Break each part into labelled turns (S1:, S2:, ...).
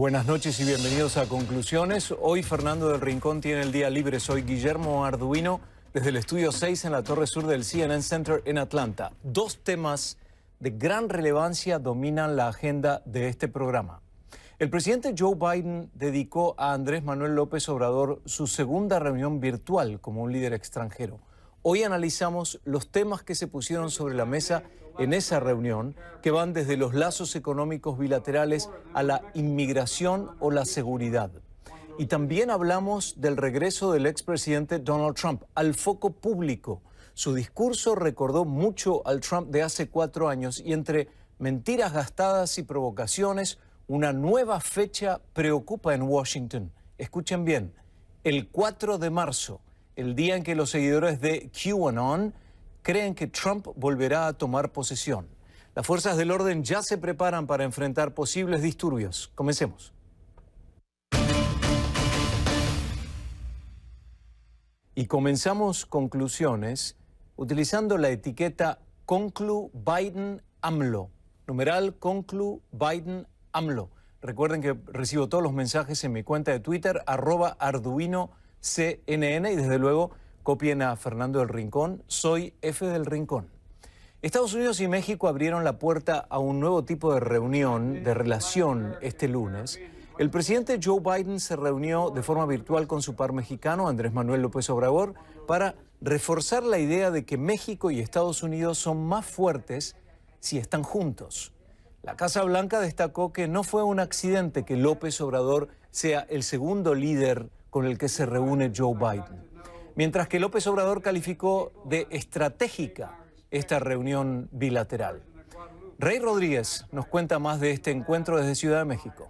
S1: Buenas noches y bienvenidos a Conclusiones. Hoy Fernando del Rincón tiene el día libre. Soy Guillermo Arduino desde el estudio 6 en la torre sur del CNN Center en Atlanta. Dos temas de gran relevancia dominan la agenda de este programa. El presidente Joe Biden dedicó a Andrés Manuel López Obrador su segunda reunión virtual como un líder extranjero. Hoy analizamos los temas que se pusieron sobre la mesa en esa reunión, que van desde los lazos económicos bilaterales a la inmigración o la seguridad. Y también hablamos del regreso del expresidente Donald Trump al foco público. Su discurso recordó mucho al Trump de hace 4 años y entre mentiras gastadas y provocaciones, una nueva fecha preocupa en Washington. Escuchen bien, el 4 de marzo, el día en que los seguidores de QAnon creen que Trump volverá a tomar posesión. Las fuerzas del orden ya se preparan para enfrentar posibles disturbios. Comencemos. Y comenzamos conclusiones utilizando la etiqueta Conclu Biden AMLO. Numeral Conclu Biden AMLO. Recuerden que recibo todos los mensajes en mi cuenta de Twitter, @ArduinoCNN, y desde luego copien a Fernando del Rincón, soy F del Rincón. Estados Unidos y México abrieron la puerta a un nuevo tipo de reunión, de relación este lunes. El presidente Joe Biden se reunió de forma virtual con su par mexicano, Andrés Manuel López Obrador, para reforzar la idea de que México y Estados Unidos son más fuertes si están juntos. La Casa Blanca destacó que no fue un accidente que López Obrador sea el segundo líder con el que se reúne Joe Biden. Mientras que López Obrador calificó de estratégica esta reunión bilateral. Rey Rodríguez nos cuenta más de este encuentro desde Ciudad de México.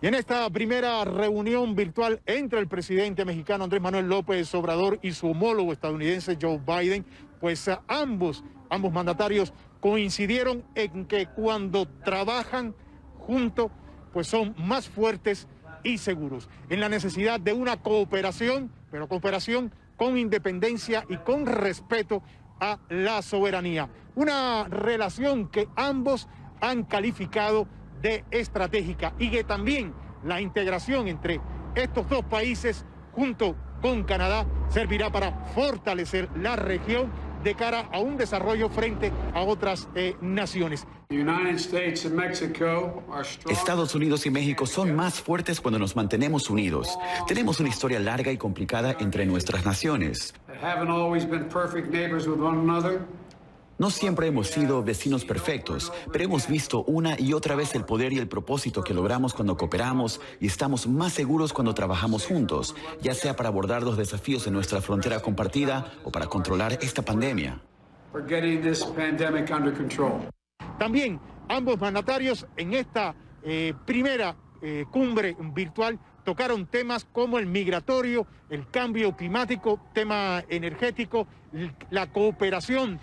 S2: Y en esta primera reunión virtual entre el presidente mexicano Andrés Manuel López Obrador y su homólogo estadounidense Joe Biden, pues ambos mandatarios coincidieron en que cuando trabajan juntos, pues son más fuertes y seguros, en la necesidad de una cooperación, pero cooperación con independencia y con respeto a la soberanía. Una relación que ambos han calificado de estratégica y que también la integración entre estos dos países junto con Canadá servirá para fortalecer la región de cara a un desarrollo frente a otras naciones.
S3: Estados Unidos y México son más fuertes cuando nos mantenemos unidos. Tenemos una historia larga y complicada entre nuestras naciones. No siempre hemos sido vecinos perfectos, pero hemos visto una y otra vez el poder y el propósito que logramos cuando cooperamos y estamos más seguros cuando trabajamos juntos, ya sea para abordar los desafíos en nuestra frontera compartida o para controlar esta pandemia.
S2: También ambos mandatarios en esta primera cumbre virtual tocaron temas como el migratorio, el cambio climático, tema energético, la cooperación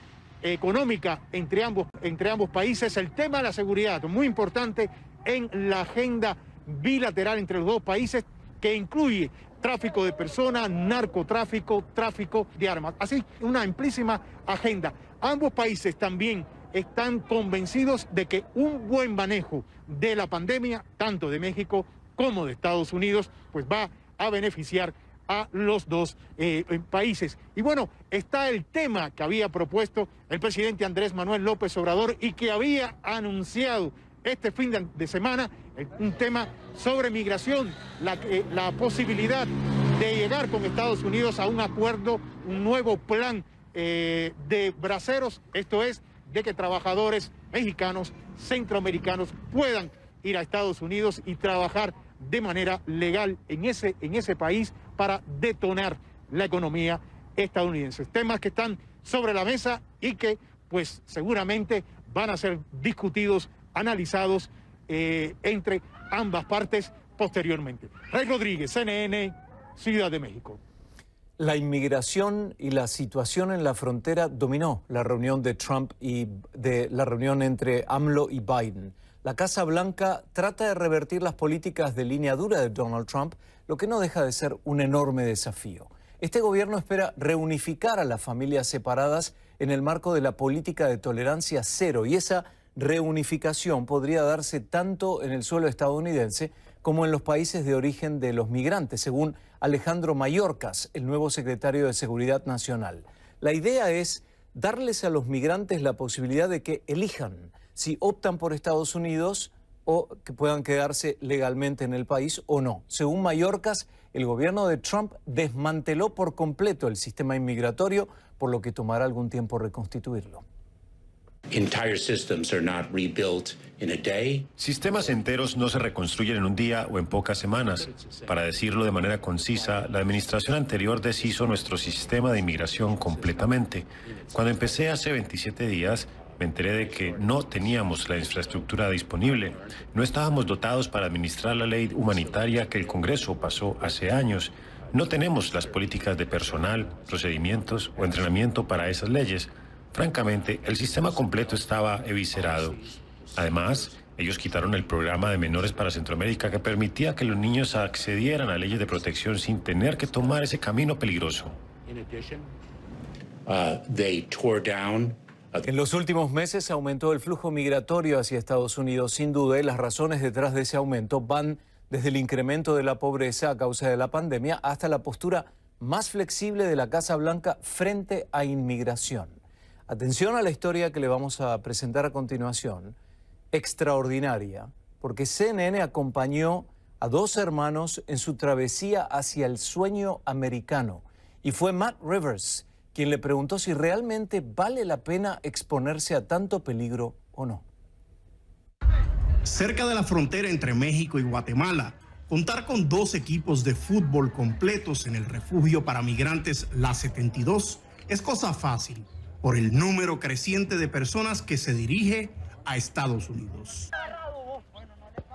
S2: económica entre ambos países, el tema de la seguridad, muy importante en la agenda bilateral entre los dos países, que incluye tráfico de personas, narcotráfico, tráfico de armas. Así, una amplísima agenda. Ambos países también están convencidos de que un buen manejo de la pandemia, tanto de México como de Estados Unidos, pues va a beneficiar a los dos países. Y bueno, está el tema que había propuesto el presidente Andrés Manuel López Obrador y que había anunciado este fin de semana, un tema sobre migración, la posibilidad de llegar con Estados Unidos a un acuerdo, un nuevo plan de braceros, esto es, de que trabajadores mexicanos, centroamericanos puedan ir a Estados Unidos y trabajar de manera legal en ese país para detonar la economía estadounidense. Temas que están sobre la mesa y que pues seguramente van a ser discutidos, analizados entre ambas partes posteriormente. Rey Rodríguez, CNN, Ciudad de México.
S1: La inmigración y la situación en la frontera dominó la reunión de Trump y de la reunión entre AMLO y Biden. La Casa Blanca trata de revertir las políticas de línea dura de Donald Trump, lo que no deja de ser un enorme desafío. Este gobierno espera reunificar a las familias separadas en el marco de la política de tolerancia cero, y esa reunificación podría darse tanto en el suelo estadounidense como en los países de origen de los migrantes, según Alejandro Mayorkas, el nuevo secretario de Seguridad Nacional. La idea es darles a los migrantes la posibilidad de que elijan si optan por Estados Unidos o que puedan quedarse legalmente en el país o no. Según Mayorkas, el gobierno de Trump desmanteló por completo el sistema inmigratorio, por lo que tomará algún tiempo reconstituirlo.
S4: Sistemas enteros no se reconstruyen en un día o en pocas semanas. Para decirlo de manera concisa, la administración anterior deshizo nuestro sistema de inmigración completamente. Cuando empecé hace 27 días, me enteré de que no teníamos la infraestructura disponible. No estábamos dotados para administrar la ley humanitaria que el Congreso pasó hace años. No tenemos las políticas de personal, procedimientos o entrenamiento para esas leyes. Francamente, el sistema completo estaba eviscerado. Además, ellos quitaron el programa de menores para Centroamérica que permitía que los niños accedieran a leyes de protección sin tener que tomar ese camino peligroso.
S1: En los últimos meses aumentó el flujo migratorio hacia Estados Unidos. Sin duda, y las razones detrás de ese aumento van desde el incremento de la pobreza a causa de la pandemia hasta la postura más flexible de la Casa Blanca frente a inmigración. Atención a la historia que le vamos a presentar a continuación, extraordinaria, porque CNN acompañó a dos hermanos en su travesía hacia el sueño americano. Y fue Matt Rivers quien le preguntó si realmente vale la pena exponerse a tanto peligro o no.
S5: Cerca de la frontera entre México y Guatemala, contar con dos equipos de fútbol completos en el refugio para migrantes La 72 es cosa fácil por el número creciente de personas que se dirige a Estados Unidos.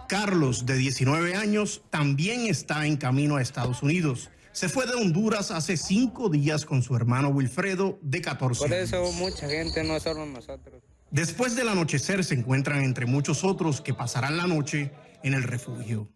S5: Carlos, de 19 años, también está en camino a Estados Unidos. Se fue de Honduras hace 5 días con su hermano Wilfredo, de 14 años.
S6: Por eso mucha gente, no solo nosotros.
S5: Después del anochecer se encuentran entre muchos otros que pasarán la noche en el refugio.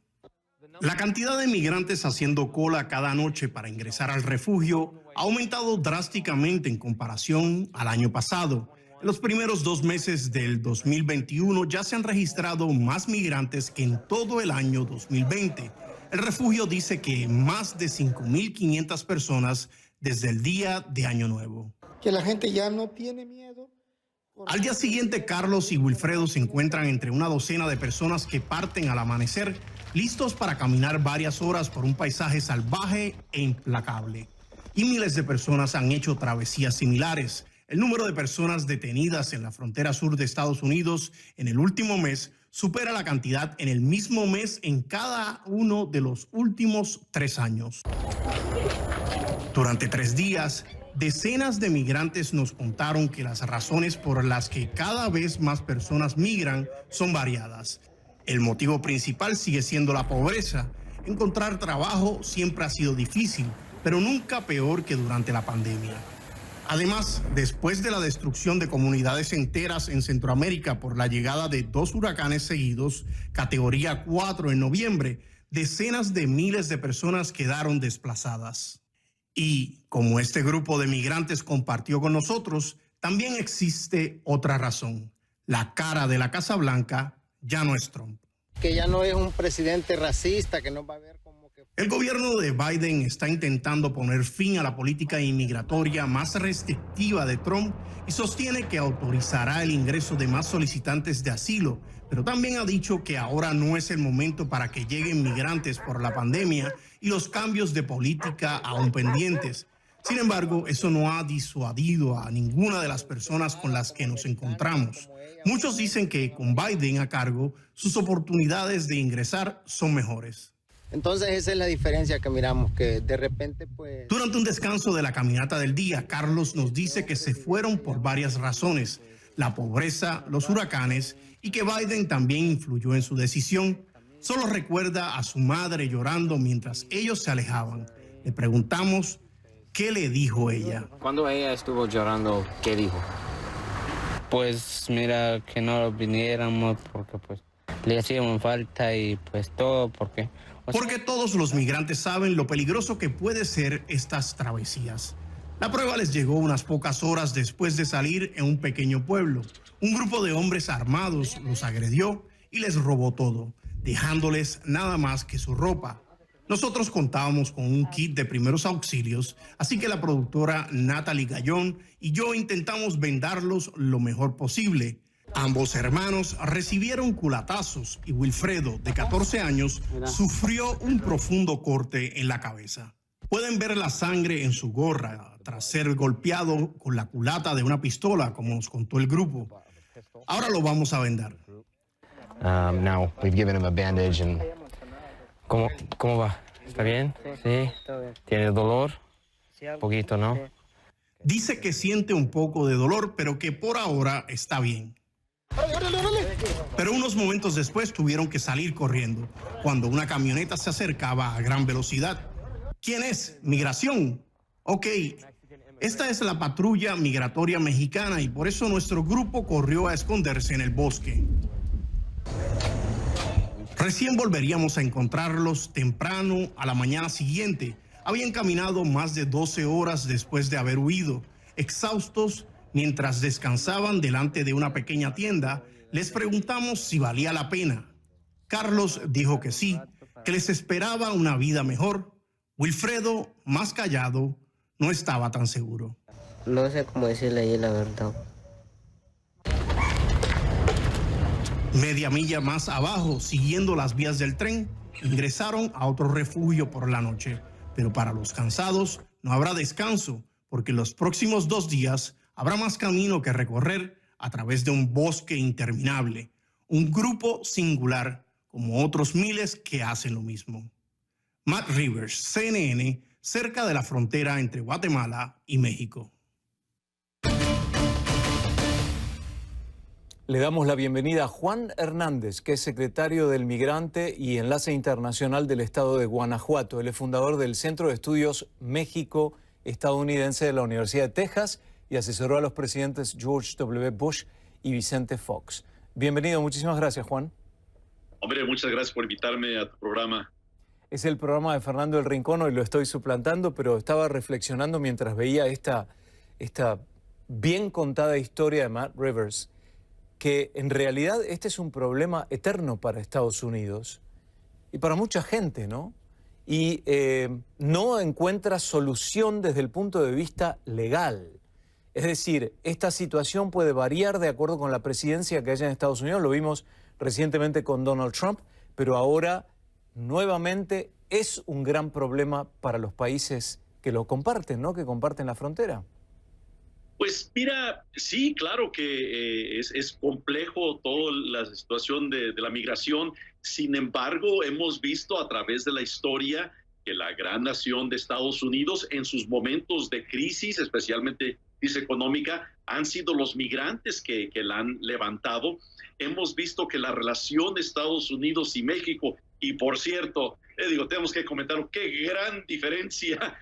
S5: La cantidad de migrantes haciendo cola cada noche para ingresar al refugio ha aumentado drásticamente en comparación al año pasado. En los primeros 2 meses del 2021 ya se han registrado más migrantes que en todo el año 2020. El refugio dice que más de 5.500 personas desde el día de Año Nuevo.
S7: Que la gente ya no tiene miedo.
S5: Al día siguiente, Carlos y Wilfredo se encuentran entre una docena de personas que parten al amanecer, listos para caminar varias horas por un paisaje salvaje e implacable. Y miles de personas han hecho travesías similares. El número de personas detenidas en la frontera sur de Estados Unidos en el último mes supera la cantidad en el mismo mes en cada uno de los últimos 3 años. Durante 3 días, decenas de migrantes nos contaron que las razones por las que cada vez más personas migran son variadas. El motivo principal sigue siendo la pobreza. Encontrar trabajo siempre ha sido difícil, pero nunca peor que durante la pandemia. Además, después de la destrucción de comunidades enteras en Centroamérica por la llegada de 2 huracanes seguidos, categoría 4 en noviembre, decenas de miles de personas quedaron desplazadas. Y, como este grupo de migrantes compartió con nosotros, también existe otra razón. La cara de la Casa Blanca ya no es Trump.
S7: Que ya no es un presidente racista, que no va a haber como que...
S5: El gobierno de Biden está intentando poner fin a la política inmigratoria más restrictiva de Trump y sostiene que autorizará el ingreso de más solicitantes de asilo, pero también ha dicho que ahora no es el momento para que lleguen migrantes por la pandemia y los cambios de política aún pendientes. Sin embargo, eso no ha disuadido a ninguna de las personas con las que nos encontramos. Muchos dicen que con Biden a cargo, sus oportunidades de ingresar son mejores.
S7: Entonces esa es la diferencia que miramos, que de repente pues...
S5: Durante un descanso de la caminata del día, Carlos nos dice que se fueron por varias razones: la pobreza, los huracanes y que Biden también influyó en su decisión. Solo recuerda a su madre llorando mientras ellos se alejaban. Le preguntamos qué le dijo ella.
S6: Cuando ella estuvo llorando, ¿qué dijo? Pues mira, que no viniéramos porque pues le hacíamos falta y pues todo porque...
S5: Porque todos los migrantes saben lo peligroso que puede ser estas travesías. La prueba les llegó unas pocas horas después de salir en un pequeño pueblo. Un grupo de hombres armados los agredió y les robó todo, dejándoles nada más que su ropa. Nosotros contábamos con un kit de primeros auxilios, así que la productora Natalie Gallón y yo intentamos vendarlos lo mejor posible. Ambos hermanos recibieron culatazos y Wilfredo, de 14 años, sufrió un profundo corte en la cabeza. Pueden ver la sangre en su gorra tras ser golpeado con la culata de una pistola, como nos contó el grupo. Ahora lo vamos a vendar.
S8: Now we've given him a bandage and ¿Cómo va? ¿Está bien? Sí. ¿Tiene dolor? Un poquito, ¿no?
S5: Dice que siente un poco de dolor, pero que por ahora está bien. Pero unos momentos después tuvieron que salir corriendo cuando una camioneta se acercaba a gran velocidad. ¿Quién es? ¿Migración? Ok, esta es la patrulla migratoria mexicana y por eso nuestro grupo corrió a esconderse en el bosque. Recién volveríamos a encontrarlos temprano a la mañana siguiente. Habían caminado más de 12 horas después de haber huido. Exhaustos, mientras descansaban delante de una pequeña tienda, les preguntamos si valía la pena. Carlos dijo que sí, que les esperaba una vida mejor. Wilfredo, más callado, no estaba tan seguro.
S9: No sé cómo decirle ahí la verdad.
S5: Media milla más abajo, siguiendo las vías del tren, ingresaron a otro refugio por la noche. Pero para los cansados no habrá descanso, porque los próximos 2 días habrá más camino que recorrer a través de un bosque interminable. Un grupo singular, como otros miles que hacen lo mismo. Matt Rivers, CNN, cerca de la frontera entre Guatemala y México.
S1: Le damos la bienvenida a Juan Hernández, que es secretario del Migrante y Enlace Internacional del Estado de Guanajuato. Él es fundador del Centro de Estudios México-Estadounidense de la Universidad de Texas y asesoró a los presidentes George W. Bush y Vicente Fox. Bienvenido, muchísimas gracias, Juan.
S10: Hombre, muchas gracias por invitarme a tu programa.
S1: Es el programa de Fernando del Rincón, hoy lo estoy suplantando, pero estaba reflexionando mientras veía esta bien contada historia de Matt Rivers, que en realidad este es un problema eterno para Estados Unidos y para mucha gente, ¿no? Y no encuentra solución desde el punto de vista legal. Es decir, esta situación puede variar de acuerdo con la presidencia que haya en Estados Unidos. Lo vimos recientemente con Donald Trump, pero ahora nuevamente es un gran problema para los países que lo comparten, ¿no? Que comparten la frontera.
S10: Pues mira, sí, claro que es complejo toda la situación de la migración. Sin embargo, hemos visto a través de la historia que la gran nación de Estados Unidos en sus momentos de crisis, especialmente crisis económica, han sido los migrantes que la han levantado. Hemos visto que la relación de Estados Unidos y México, y por cierto, tenemos que comentar qué gran diferencia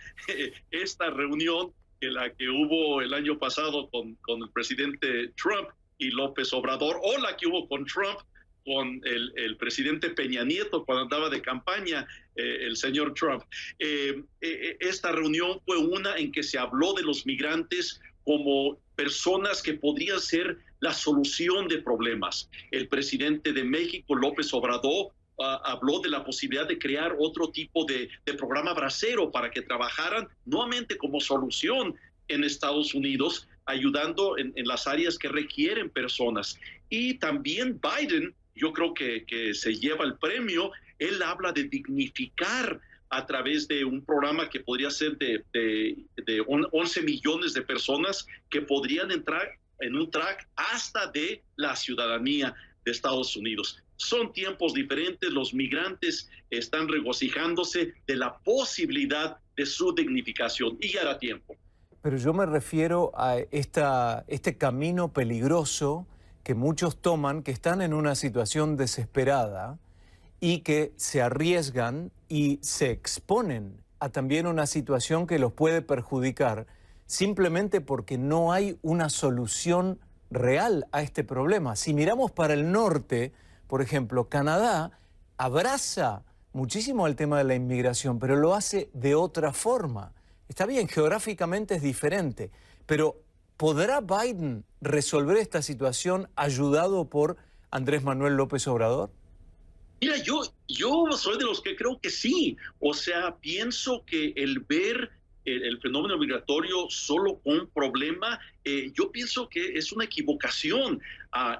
S10: esta reunión que la que hubo el año pasado con el presidente Trump y López Obrador, o la que hubo con Trump, con el presidente Peña Nieto cuando andaba de campaña, el señor Trump. Esta reunión fue una en que se habló de los migrantes como personas que podrían ser la solución de problemas. El presidente de México, López Obrador, habló de la posibilidad de crear otro tipo de programa bracero para que trabajaran nuevamente como solución en Estados Unidos, ayudando en las áreas que requieren personas. Y también Biden, yo creo que se lleva el premio. Él habla de dignificar a través de un programa que podría ser de 11 millones de personas que podrían entrar en un track hasta de la ciudadanía de Estados Unidos. Son tiempos diferentes, los migrantes están regocijándose de la posibilidad de su dignificación y ya era tiempo.
S1: Pero yo me refiero a este camino peligroso que muchos toman, que están en una situación desesperada y que se arriesgan y se exponen a también una situación que los puede perjudicar simplemente porque no hay una solución real a este problema. Si miramos para el norte, por ejemplo, Canadá abraza muchísimo el tema de la inmigración, pero lo hace de otra forma. Está bien, geográficamente es diferente, pero ¿Podrá Biden resolver esta situación ayudado por Andrés Manuel López Obrador?
S10: Mira, yo soy de los que creo que sí. O sea, pienso que el ver el fenómeno migratorio solo con problema, yo pienso que es una equivocación.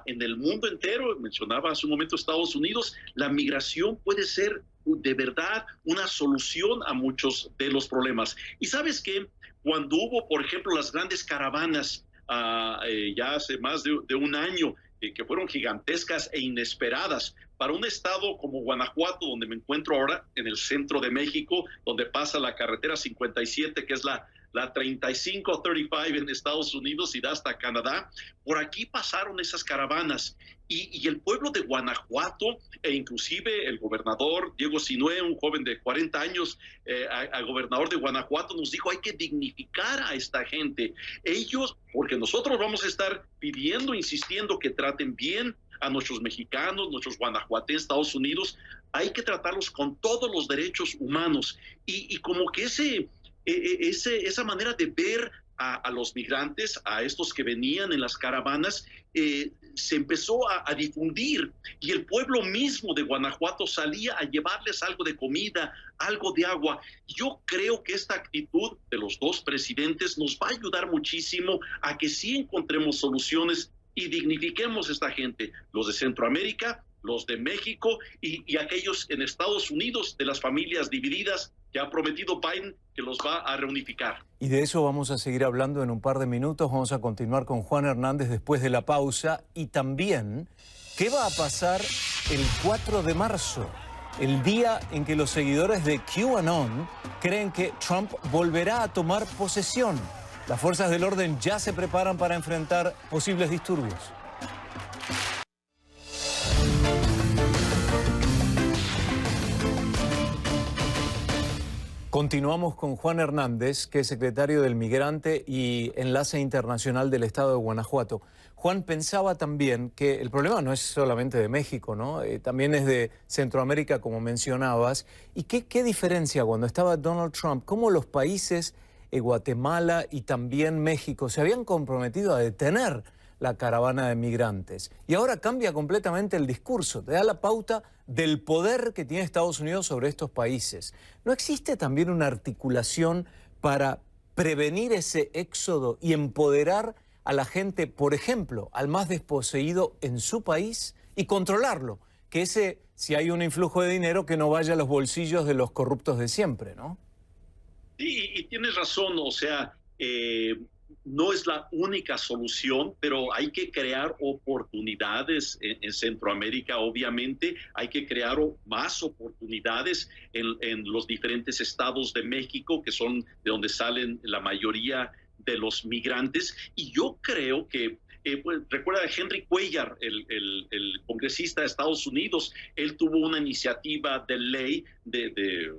S10: En el mundo entero, mencionaba hace un momento Estados Unidos, la migración puede ser de verdad una solución a muchos de los problemas. Y sabes que cuando hubo, por ejemplo, las grandes caravanas ya hace más de un año, que fueron gigantescas e inesperadas para un estado como Guanajuato, donde me encuentro ahora, en el centro de México, donde pasa la carretera 57, que es la 3535 en Estados Unidos y da hasta Canadá. Por aquí pasaron esas caravanas y el pueblo de Guanajuato, e inclusive el gobernador Diego Sinue, un joven de 40 años, gobernador de Guanajuato, nos dijo: hay que dignificar a esta gente. Ellos, porque nosotros vamos a estar pidiendo, insistiendo que traten bien a nuestros mexicanos, nuestros guanajuatenses, Estados Unidos, hay que tratarlos con todos los derechos humanos. Y como que esa manera de ver a los migrantes, a estos que venían en las caravanas, se empezó a difundir, y el pueblo mismo de Guanajuato salía a llevarles algo de comida, algo de agua. Yo creo que esta actitud de los dos presidentes nos va a ayudar muchísimo a que sí encontremos soluciones y dignifiquemos a esta gente, los de Centroamérica, los de México y aquellos en Estados Unidos, de las familias divididas, que ha prometido Biden que los va a reunificar.
S1: Y de eso vamos a seguir hablando en un par de minutos. Vamos a continuar con Juan Hernández después de la pausa. Y también, ¿qué va a pasar el 4 de marzo? El día en que los seguidores de QAnon creen que Trump volverá a tomar posesión. Las fuerzas del orden ya se preparan para enfrentar posibles disturbios. Continuamos con Juan Hernández, que es secretario del Migrante y Enlace Internacional del Estado de Guanajuato. Juan, pensaba también que el problema no es solamente de México, ¿no? También es de Centroamérica, como mencionabas. ¿Y qué diferencia cuando estaba Donald Trump? ¿Cómo los países, Guatemala y también México, se habían comprometido a detener la caravana de migrantes? Y ahora cambia completamente el discurso, te da la pauta del poder que tiene Estados Unidos sobre estos países. ¿No existe también una articulación para prevenir ese éxodo y empoderar a la gente, por ejemplo, al más desposeído en su país, y controlarlo? Que si hay un influjo de dinero, que no vaya a los bolsillos de los corruptos de siempre, ¿no?
S10: Sí, y tienes razón, o sea, no es la única solución, pero hay que crear oportunidades en Centroamérica, obviamente. Hay que crear más oportunidades en los diferentes estados de México, que son de donde salen la mayoría de los migrantes. Y yo creo que, pues, recuerda a Henry Cuellar, el congresista de Estados Unidos. Él tuvo una iniciativa de ley de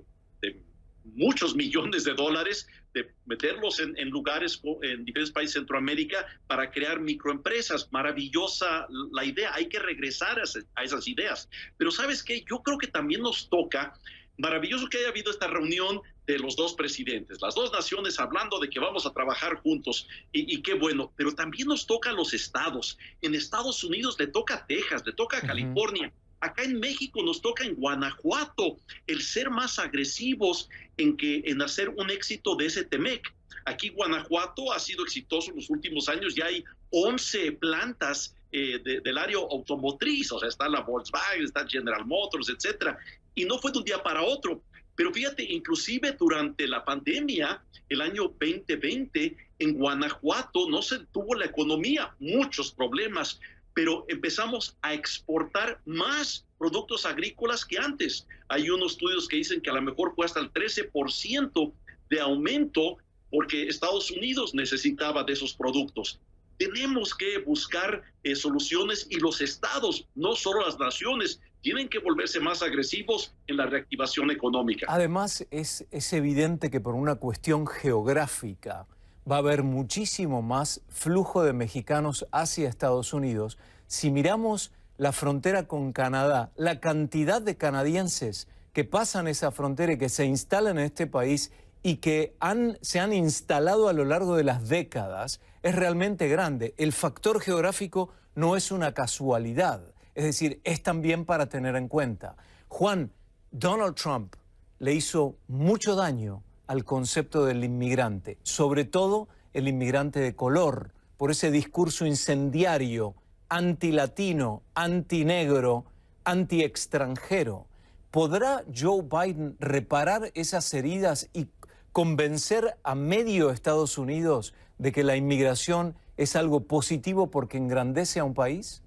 S10: muchos millones de dólares, de meterlos en lugares, en diferentes países de Centroamérica, para crear microempresas. Maravillosa la idea, hay que regresar a esas ideas. Pero ¿sabes qué? Yo creo que también nos toca, maravilloso que haya habido esta reunión de los dos presidentes, las dos naciones hablando de que vamos a trabajar juntos, y qué bueno, pero también nos toca a los estados. En Estados Unidos le toca a Texas, le toca a California. Acá en México nos toca en Guanajuato el ser más agresivos en hacer un éxito de ese TEMEC. Aquí Guanajuato ha sido exitoso en los últimos años, ya hay 11 plantas del área automotriz, o sea, está la Volkswagen, está General Motors, etcétera, y no fue de un día para otro. Pero fíjate, inclusive durante la pandemia, el año 2020, en Guanajuato no se tuvo la economía, muchos problemas, pero empezamos a exportar más productos agrícolas que antes. Hay unos estudios que dicen que a lo mejor fue hasta el 13% de aumento, porque Estados Unidos necesitaba de esos productos. Tenemos que buscar soluciones, y los estados, no solo las naciones, tienen que volverse más agresivos en la reactivación económica.
S1: Además, es evidente que por una cuestión geográfica va a haber muchísimo más flujo de mexicanos hacia Estados Unidos. Si miramos la frontera con Canadá, la cantidad de canadienses que pasan esa frontera y que se instalan en este país y que se han instalado a lo largo de las décadas, es realmente grande. El factor geográfico no es una casualidad, es decir, es también para tener en cuenta. Juan, Donald Trump le hizo mucho daño al concepto del inmigrante, sobre todo el inmigrante de color, por ese discurso incendiario, antilatino, antinegro, anti-extranjero. ¿Podrá Joe Biden reparar esas heridas y convencer a medio Estados Unidos de que la inmigración es algo positivo porque engrandece a un país?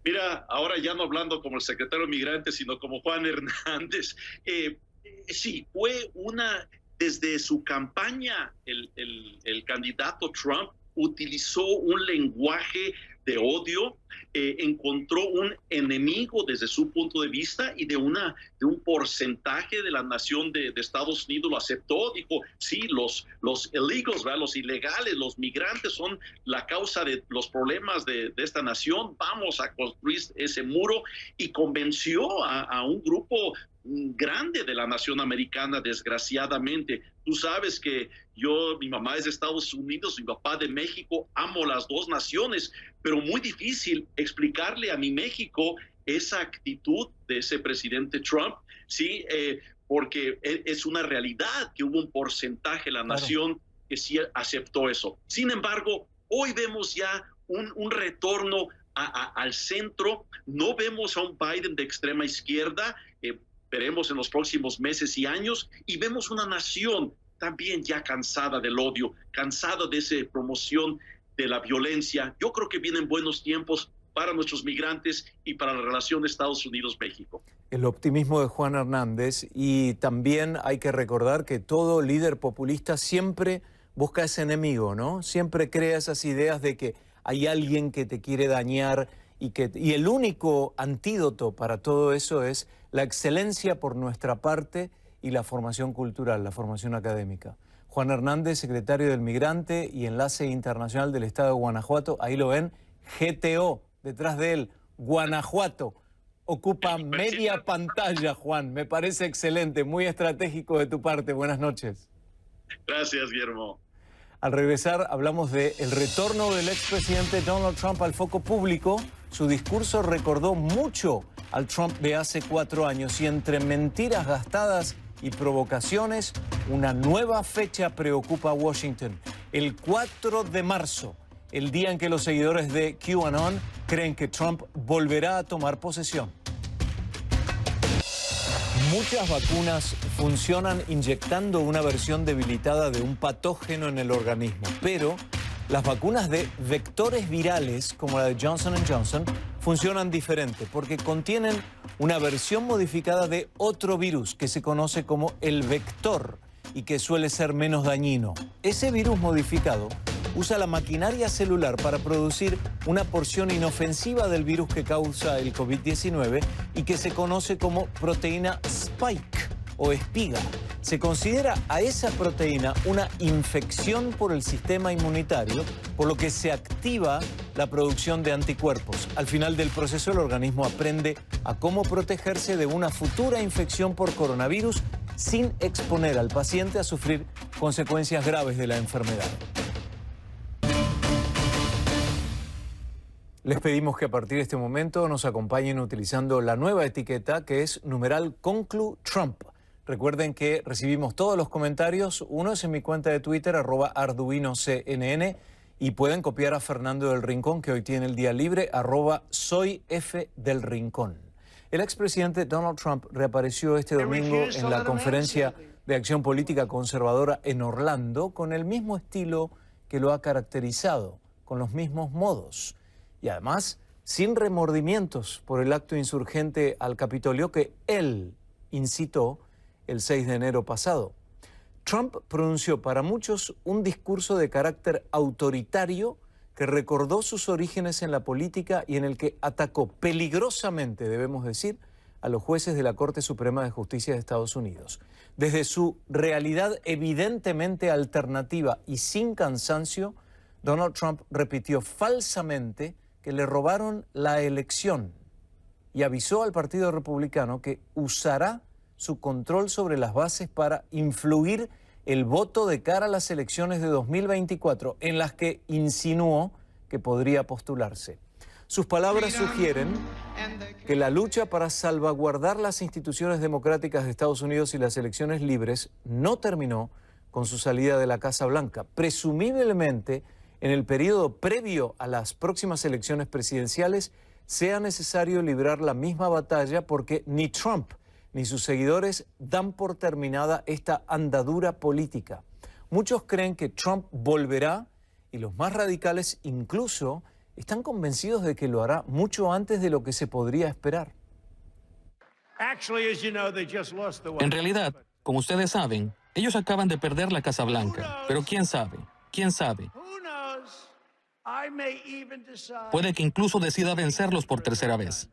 S10: Mira, ahora ya no hablando como el secretario migrante, sino como Juan Hernández, sí, fue desde su campaña, el candidato Trump utilizó un lenguaje de odio, encontró un enemigo desde su punto de vista y de un porcentaje de la nación de Estados Unidos lo aceptó. Dijo, sí, los illegals, ¿verdad? Los ilegales, los migrantes son la causa de los problemas de esta nación. Vamos a construir ese muro, y convenció a un grupo grande de la nación americana, desgraciadamente. Tú sabes que mi mamá es de Estados Unidos, mi papá de México, amo las dos naciones, pero muy difícil explicarle a mi México esa actitud de ese presidente Trump, ¿sí? Porque es una realidad que hubo un porcentaje de la nación que sí aceptó eso. Sin embargo, hoy vemos ya un retorno al centro. No vemos a un Biden de extrema izquierda, veremos en los próximos meses y años, y vemos una nación también ya cansada del odio, cansada de esa promoción de la violencia. Yo creo que vienen buenos tiempos para nuestros migrantes y para la relación de Estados Unidos-México.
S1: El optimismo de Juan Hernández, y también hay que recordar que todo líder populista siempre busca ese enemigo, ¿no? Siempre crea esas ideas de que hay alguien que te quiere dañar, y el único antídoto para todo eso es la excelencia por nuestra parte y la formación cultural, la formación académica. Juan Hernández, secretario del Migrante y enlace internacional del estado de Guanajuato, ahí lo ven, GTO, detrás de él, Guanajuato. Ocupa media pantalla, Juan, me parece excelente, muy estratégico de tu parte. Buenas noches.
S10: Gracias, Guillermo.
S1: Al regresar hablamos del retorno del expresidente Donald Trump al foco público. Su discurso recordó mucho al Trump de hace 4 años, y entre mentiras gastadas y provocaciones, una nueva fecha preocupa a Washington. El 4 de marzo, el día en que los seguidores de QAnon creen que Trump volverá a tomar posesión. Muchas vacunas funcionan inyectando una versión debilitada de un patógeno en el organismo, pero las vacunas de vectores virales, como la de Johnson & Johnson, funcionan diferente porque contienen una versión modificada de otro virus que se conoce como el vector y que suele ser menos dañino. Ese virus modificado usa la maquinaria celular para producir una porción inofensiva del virus que causa el COVID-19 y que se conoce como proteína Spike o espiga. Se considera a esa proteína una infección por el sistema inmunitario, por lo que se activa la producción de anticuerpos. Al final del proceso, el organismo aprende a cómo protegerse de una futura infección por coronavirus sin exponer al paciente a sufrir consecuencias graves de la enfermedad. Les pedimos que a partir de este momento nos acompañen utilizando la nueva etiqueta que es numeral #ConcluTrump. Recuerden que recibimos todos los comentarios. Uno es en mi cuenta de Twitter, @ArduinoCNN, y pueden copiar a Fernando del Rincón, que hoy tiene el día libre, @SoyFDelRincón. El expresidente Donald Trump reapareció este domingo en la conferencia de acción política conservadora en Orlando con el mismo estilo que lo ha caracterizado, con los mismos modos. Y además, sin remordimientos por el acto insurgente al Capitolio que él incitó el 6 de enero pasado. Trump pronunció para muchos un discurso de carácter autoritario que recordó sus orígenes en la política y en el que atacó peligrosamente, debemos decir, a los jueces de la Corte Suprema de Justicia de Estados Unidos. Desde su realidad evidentemente alternativa y sin cansancio, Donald Trump repitió falsamente que le robaron la elección y avisó al Partido Republicano que usará su control sobre las bases para influir el voto de cara a las elecciones de 2024, en las que insinuó que podría postularse. Sus palabras sugieren que la lucha para salvaguardar las instituciones democráticas de Estados Unidos y las elecciones libres no terminó con su salida de la Casa Blanca. Presumiblemente, en el periodo previo a las próximas elecciones presidenciales, sea necesario librar la misma batalla porque ni Trump ni sus seguidores dan por terminada esta andadura política. Muchos creen que Trump volverá y los más radicales incluso están convencidos de que lo hará mucho antes de lo que se podría esperar.
S11: En realidad, como ustedes saben, ellos acaban de perder la Casa Blanca, pero quién sabe, puede que incluso decida vencerlos por tercera vez.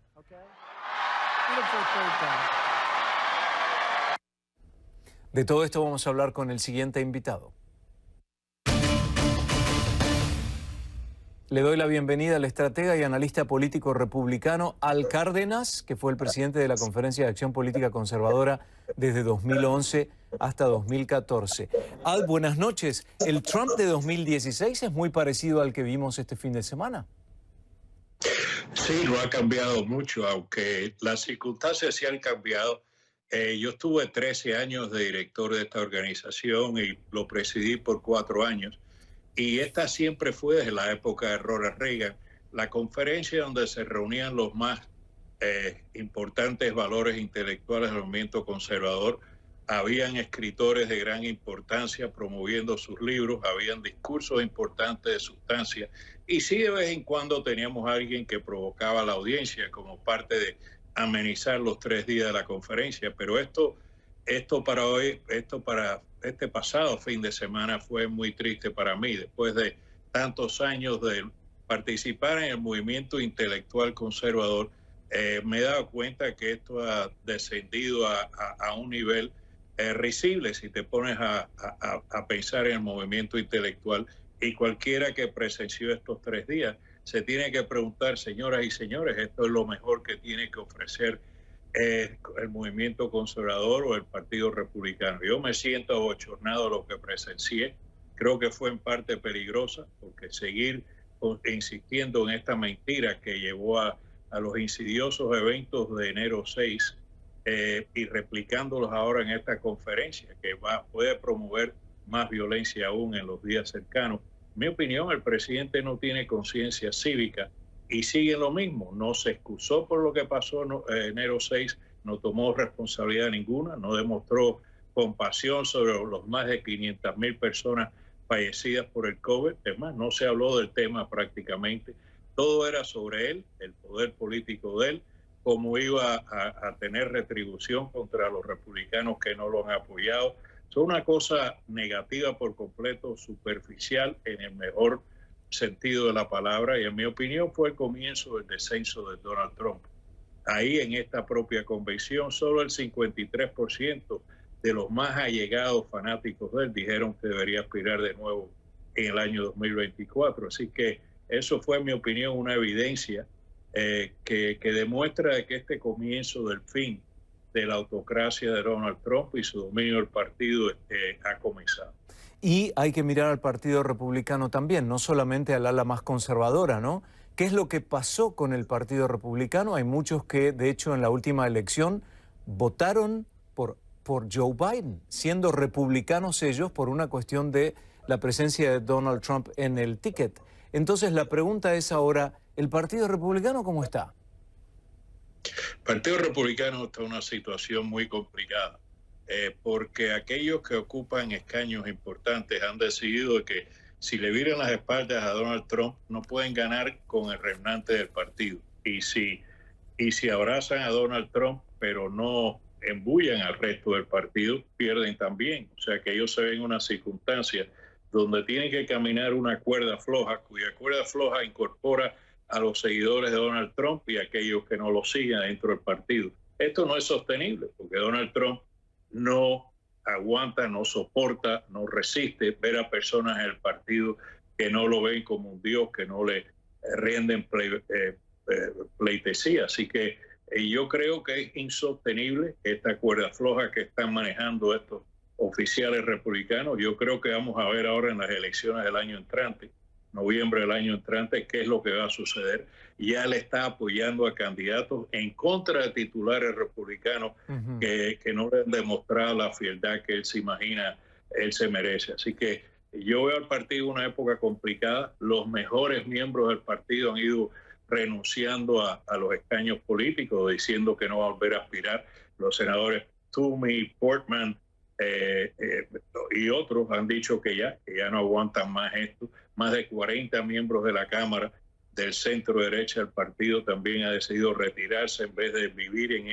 S1: De todo esto vamos a hablar con el siguiente invitado. Le doy la bienvenida al estratega y analista político republicano Al Cárdenas, que fue el presidente de la Conferencia de Acción Política Conservadora desde 2011 hasta 2014. Al, buenas noches. ¿El Trump de 2016 es muy parecido al que vimos este fin de semana?
S12: Sí, no ha cambiado mucho, aunque las circunstancias sí han cambiado. Yo estuve 13 años de director de esta organización y lo presidí por 4 años. Y esta siempre fue desde la época de Ronald Reagan, la conferencia donde se reunían los más importantes valores intelectuales del movimiento conservador. Habían escritores de gran importancia promoviendo sus libros, habían discursos importantes de sustancia y sí de vez en cuando teníamos a alguien que provocaba la audiencia como parte de amenizar los 3 días de la conferencia. Pero esto para este pasado fin de semana fue muy triste para mí. Después de tantos años de participar en el movimiento intelectual conservador, me he dado cuenta que esto ha descendido a un nivel risible si te pones a pensar en el movimiento intelectual. Y cualquiera que presenció estos 3 días se tiene que preguntar, señoras y señores, ¿esto es lo mejor que tiene que ofrecer el movimiento conservador o el Partido Republicano? Yo me siento abochornado de lo que presencié. Creo que fue en parte peligrosa, porque seguir insistiendo en esta mentira que llevó a los insidiosos eventos de enero 6 y replicándolos ahora en esta conferencia, que puede promover más violencia aún en los días cercanos. En mi opinión, el presidente no tiene conciencia cívica y sigue lo mismo. No se excusó por lo que pasó enero 6, no tomó responsabilidad ninguna, no demostró compasión sobre los más de 500,000 personas fallecidas por el COVID. Es más, no se habló del tema prácticamente. Todo era sobre él, el poder político de él, cómo iba a tener retribución contra los republicanos que no lo han apoyado. Es una cosa negativa por completo, superficial en el mejor sentido de la palabra, y en mi opinión fue el comienzo del descenso de Donald Trump. Ahí en esta propia convención solo el 53% de los más allegados fanáticos de él dijeron que debería aspirar de nuevo en el año 2024. Así que eso fue, en mi opinión, una evidencia que demuestra que este comienzo del fin de la autocracia de Donald Trump y su dominio del partido ha comenzado.
S1: Y hay que mirar al Partido Republicano también, no solamente al ala más conservadora, ¿no? ¿Qué es lo que pasó con el Partido Republicano? Hay muchos que, de hecho, en la última elección votaron por Joe Biden, siendo republicanos ellos por una cuestión de la presencia de Donald Trump en el ticket. Entonces, la pregunta es ahora, ¿el Partido Republicano cómo está?
S12: El Partido Republicano está en una situación muy complicada. Porque aquellos que ocupan escaños importantes han decidido que si le viran las espaldas a Donald Trump no pueden ganar con el remanente del partido. Y si abrazan a Donald Trump pero no embullan al resto del partido, pierden también. O sea que ellos se ven en una circunstancia donde tienen que caminar una cuerda floja, cuya cuerda floja incorpora a los seguidores de Donald Trump y a aquellos que no lo sigan dentro del partido. Esto no es sostenible porque Donald Trump no aguanta, no soporta, no resiste ver a personas en el partido que no lo ven como un dios, que no le rinden pleitesía. Así que yo creo que es insostenible esta cuerda floja que están manejando estos oficiales republicanos. Yo creo que vamos a ver ahora en las elecciones del año entrante, noviembre del año entrante, qué es lo que va a suceder. Ya le está apoyando a candidatos en contra de titulares republicanos que no le han demostrado la fieldad que él se imagina, él se merece. Así que yo veo al partido una época complicada. Los mejores miembros del partido han ido renunciando a los escaños políticos, diciendo que no va a volver a aspirar. Los senadores Toomey, Portman y otros han dicho que ya no aguantan más esto. Más de 40 miembros de la Cámara del centro derecha del partido también ha decidido retirarse en vez de vivir en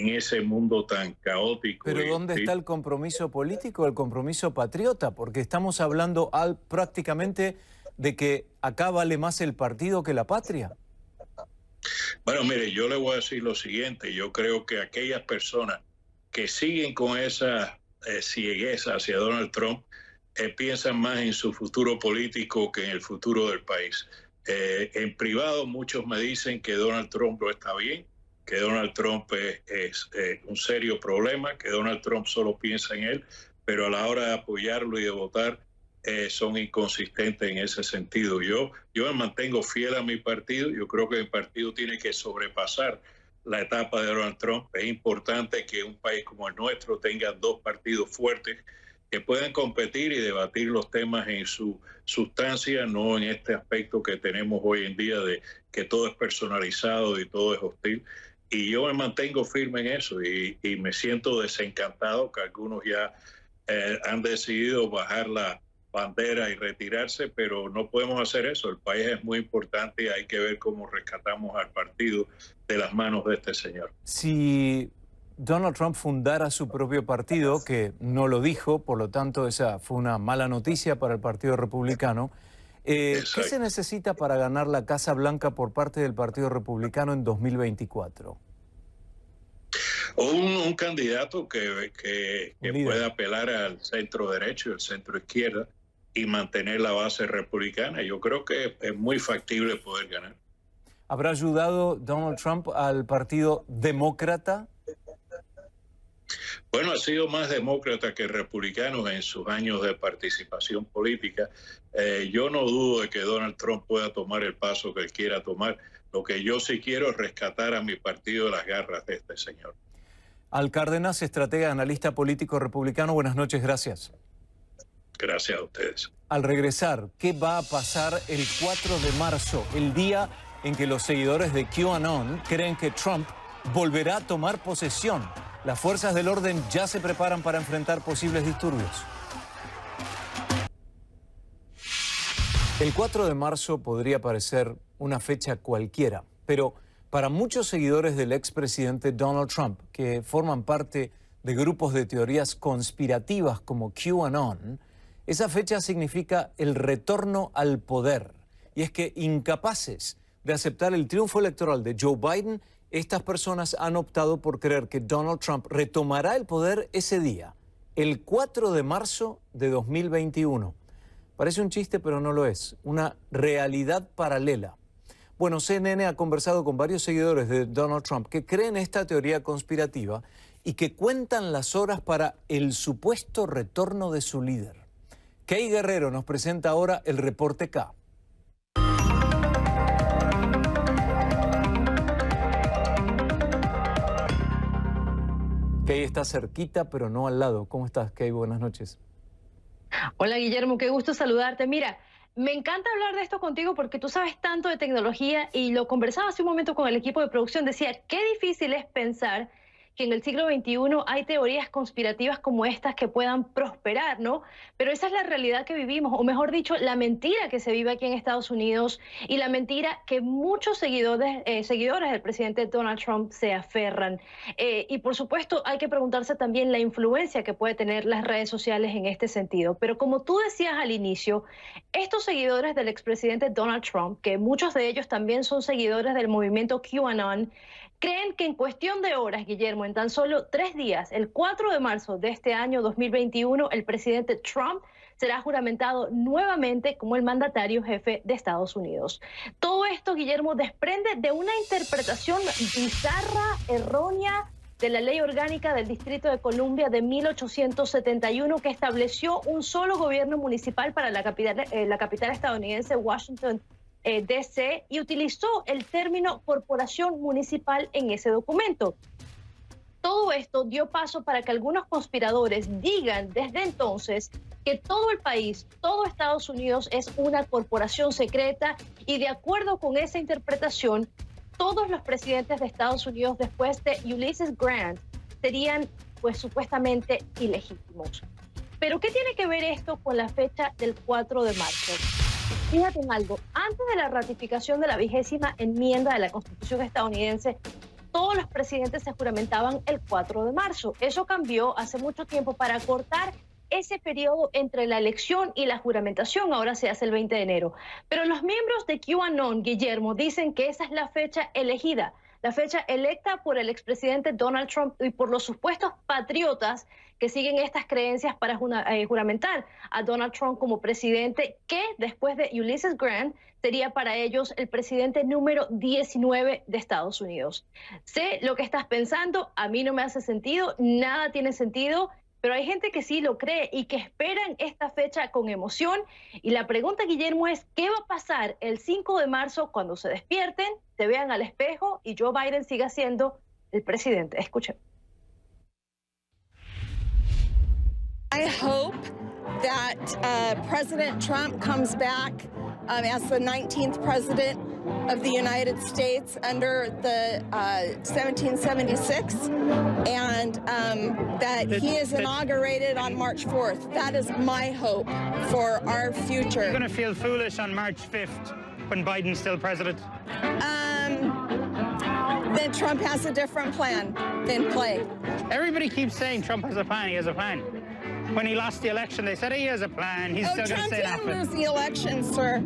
S12: ese mundo tan caótico.
S1: Pero ¿dónde está el compromiso político, el compromiso patriota? Porque estamos hablando prácticamente de que acá vale más el partido que la patria.
S12: Bueno, mire, yo le voy a decir lo siguiente. Yo creo que aquellas personas que siguen con esa ciegueza hacia Donald Trump piensan más en su futuro político que en el futuro del país. En privado muchos me dicen que Donald Trump no está bien, que Donald Trump es un serio problema, que Donald Trump solo piensa en él, pero a la hora de apoyarlo y de votar son inconsistentes en ese sentido. Yo me mantengo fiel a mi partido. Yo creo que mi partido tiene que sobrepasar la etapa de Donald Trump. Es importante que un país como el nuestro tenga dos partidos fuertes que puedan competir y debatir los temas en su sustancia, no en este aspecto que tenemos hoy en día de que todo es personalizado y todo es hostil. Y yo me mantengo firme en eso y me siento desencantado que algunos ya han decidido bajar la bandera y retirarse, pero no podemos hacer eso. El país es muy importante y hay que ver cómo rescatamos al partido de las manos de este señor.
S1: Si Donald Trump fundara su propio partido, que no lo dijo, por lo tanto esa fue una mala noticia para el Partido Republicano, ¿qué se necesita para ganar la Casa Blanca por parte del Partido Republicano en 2024?
S12: Un candidato que pueda apelar al centro derecho y al centro izquierda y mantener la base republicana. Yo creo que es muy factible poder ganar.
S1: ¿Habrá ayudado Donald Trump al Partido Demócrata?
S12: Bueno, ha sido más demócrata que republicano en sus años de participación política. Yo no dudo de que Donald Trump pueda tomar el paso que él quiera tomar. Lo que yo sí quiero es rescatar a mi partido de las garras de este señor.
S1: Al Cárdenas, estratega, analista político republicano, buenas noches, gracias.
S12: Gracias a ustedes.
S1: Al regresar, ¿qué va a pasar el 4 de marzo, el día en que los seguidores de QAnon creen que Trump volverá a tomar posesión? Las fuerzas del orden ya se preparan para enfrentar posibles disturbios. El 4 de marzo podría parecer una fecha cualquiera, pero para muchos seguidores del expresidente Donald Trump, que forman parte de grupos de teorías conspirativas como QAnon, esa fecha significa el retorno al poder. Y es que incapaces de aceptar el triunfo electoral de Joe Biden, estas personas han optado por creer que Donald Trump retomará el poder ese día, el 4 de marzo de 2021. Parece un chiste, pero no lo es. Una realidad paralela. Bueno, CNN ha conversado con varios seguidores de Donald Trump que creen esta teoría conspirativa y que cuentan las horas para el supuesto retorno de su líder. Kay Guerrero nos presenta ahora el reporte K. Kay está cerquita, pero no al lado. ¿Cómo estás, Kay? Buenas noches.
S13: Hola, Guillermo, qué gusto saludarte. Mira, me encanta hablar de esto contigo porque tú sabes tanto de tecnología y lo conversaba hace un momento con el equipo de producción. Decía, qué difícil es pensar que en el siglo XXI hay teorías conspirativas como estas que puedan prosperar, ¿no? Pero esa es la realidad que vivimos, o mejor dicho, la mentira que se vive aquí en Estados Unidos y la mentira que muchos seguidores del presidente Donald Trump se aferran. Y por supuesto hay que preguntarse también la influencia que puede tener las redes sociales en este sentido. Pero como tú decías al inicio, estos seguidores del expresidente Donald Trump, que muchos de ellos también son seguidores del movimiento QAnon, creen que en cuestión de horas, Guillermo, en tan solo 3 días, el 4 de marzo de este año 2021, el presidente Trump será juramentado nuevamente como el mandatario jefe de Estados Unidos. Todo esto, Guillermo, desprende de una interpretación bizarra, errónea de la Ley Orgánica del Distrito de Columbia de 1871, que estableció un solo gobierno municipal para la capital estadounidense, Washington, D.C., y utilizó el término corporación municipal en ese documento. Todo esto dio paso para que algunos conspiradores digan desde entonces que todo el país, todo Estados Unidos es una corporación secreta, y de acuerdo con esa interpretación, todos los presidentes de Estados Unidos después de Ulysses Grant serían pues supuestamente ilegítimos. Pero ¿qué tiene que ver esto con la fecha del 4 de marzo? Fíjate en algo, antes de la ratificación de la 20ª enmienda de la Constitución estadounidense, todos los presidentes se juramentaban el 4 de marzo. Eso cambió hace mucho tiempo para cortar ese periodo entre la elección y la juramentación. Ahora se hace el 20 de enero. Pero los miembros de QAnon, Guillermo, dicen que esa es la fecha elegida, la fecha electa por el expresidente Donald Trump y por los supuestos patriotas que siguen estas creencias para juramentar a Donald Trump como presidente, que después de Ulysses Grant sería para ellos el presidente número 19 de Estados Unidos. Sé lo que estás pensando, a mí no me hace sentido, nada tiene sentido, pero hay gente que sí lo cree y que esperan esta fecha con emoción. Y la pregunta, Guillermo, es ¿qué va a pasar el 5 de marzo cuando se despierten, se vean al espejo y Joe Biden siga siendo el presidente? Escuchen.
S14: I hope that President Trump comes back as the 19th president of the United States under the 1776, and that he is inaugurated on March 4th. That is my hope for our future.
S15: You're going to feel foolish on March 5th when Biden's still president?
S14: Then Trump has a different plan in play.
S15: Everybody keeps saying Trump has a plan, he has a plan. When he lost the election, they said he has a plan. He's still going to say that.
S14: Trump didn't lose the election, sir.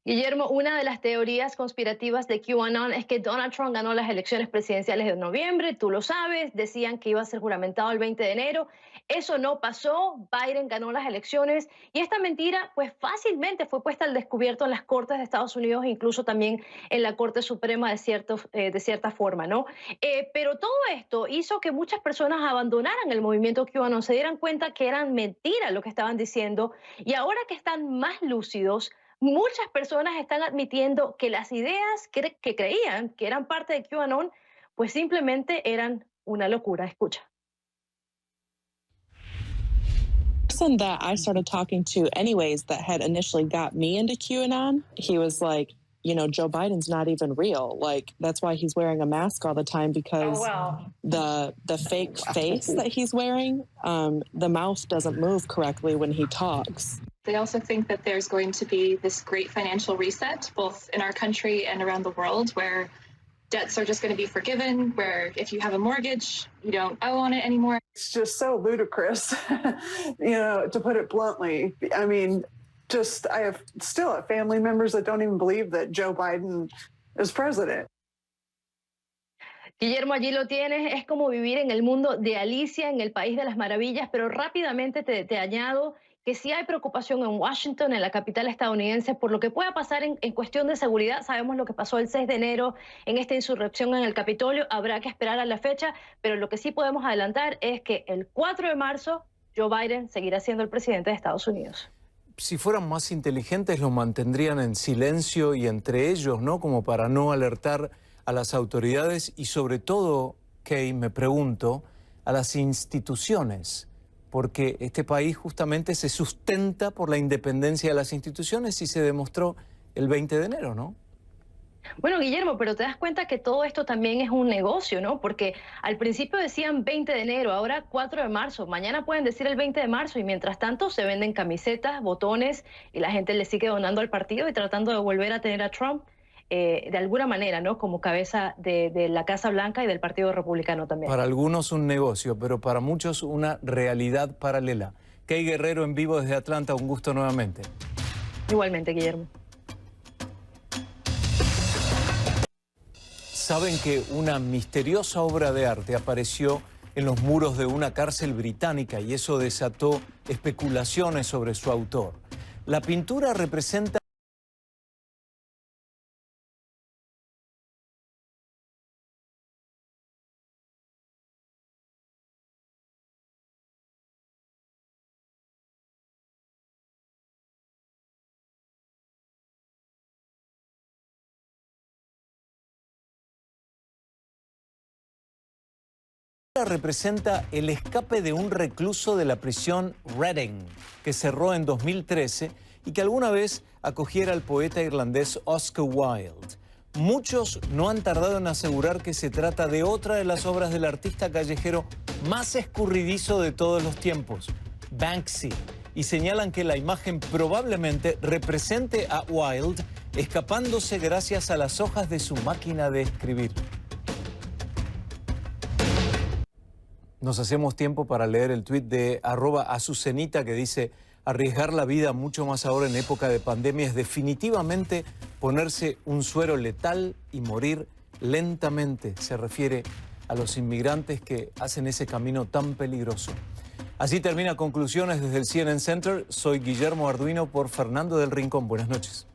S13: Guillermo, una de las teorías conspirativas de QAnon es que Donald Trump ganó las elecciones presidenciales de noviembre, tú lo sabes, decían que iba a ser juramentado el 20 de enero, eso no pasó, Biden ganó las elecciones y esta mentira pues fácilmente fue puesta al descubierto en las Cortes de Estados Unidos e incluso también en la Corte Suprema de cierta forma, ¿no? Pero todo esto hizo que muchas personas abandonaran el movimiento QAnon, se dieran cuenta que eran mentiras lo que estaban diciendo y ahora que están más lúcidos, muchas personas están admitiendo que las ideas que creían que eran parte de QAnon, pues simplemente eran una locura. Escucha.
S16: The person that I started talking to anyways that had initially got me into QAnon, he was like, you know, Joe Biden's not even real. Like, that's why he's wearing a mask all the time, because the fake face that he's wearing, the mouth doesn't move correctly when he talks.
S17: They also think that there's going to be this great financial reset, both in our country and around the world, where debts are just going to be forgiven, where if you have a mortgage, you don't owe on it anymore.
S18: It's just so ludicrous, you know, to put it bluntly. I mean, I still have family members that don't even believe that Joe Biden is president.
S13: Guillermo, allí lo tienes, es como vivir en el mundo de Alicia, en el País de las Maravillas, pero rápidamente te añado que sí hay preocupación en Washington, en la capital estadounidense, por lo que pueda pasar en cuestión de seguridad. Sabemos lo que pasó el 6 de enero en esta insurrección en el Capitolio, habrá que esperar a la fecha, pero lo que sí podemos adelantar es que el 4 de marzo Joe Biden seguirá siendo el presidente de Estados Unidos.
S1: Si fueran más inteligentes lo mantendrían en silencio y entre ellos, ¿no? Como para no alertar a las autoridades y sobre todo, Kay, me pregunto, a las instituciones. Porque este país justamente se sustenta por la independencia de las instituciones y se demostró el 20 de enero, ¿no?
S13: Bueno, Guillermo, pero te das cuenta que todo esto también es un negocio, ¿no? Porque al principio decían 20 de enero, ahora 4 de marzo, mañana pueden decir el 20 de marzo y mientras tanto se venden camisetas, botones y la gente le sigue donando al partido y tratando de volver a tener a Trump de alguna manera, ¿no? Como cabeza de la Casa Blanca y del Partido Republicano también.
S1: Para algunos un negocio, pero para muchos una realidad paralela. Kay Guerrero en vivo desde Atlanta, un gusto nuevamente.
S13: Igualmente, Guillermo.
S1: Saben que una misteriosa obra de arte apareció en los muros de una cárcel británica y eso desató especulaciones sobre su autor. La pintura representa Representa el escape de un recluso de la prisión Reading, que cerró en 2013 y que alguna vez acogiera al poeta irlandés Oscar Wilde. Muchos no han tardado en asegurar que se trata de otra de las obras del artista callejero más escurridizo de todos los tiempos, Banksy, y señalan que la imagen probablemente represente a Wilde escapándose gracias a las hojas de su máquina de escribir. Nos hacemos tiempo para leer el tuit de @azucenita que dice: arriesgar la vida mucho más ahora en época de pandemia es definitivamente ponerse un suero letal y morir lentamente. Se refiere a los inmigrantes que hacen ese camino tan peligroso. Así termina Conclusiones desde el CNN Center. Soy Guillermo Arduino por Fernando del Rincón. Buenas noches.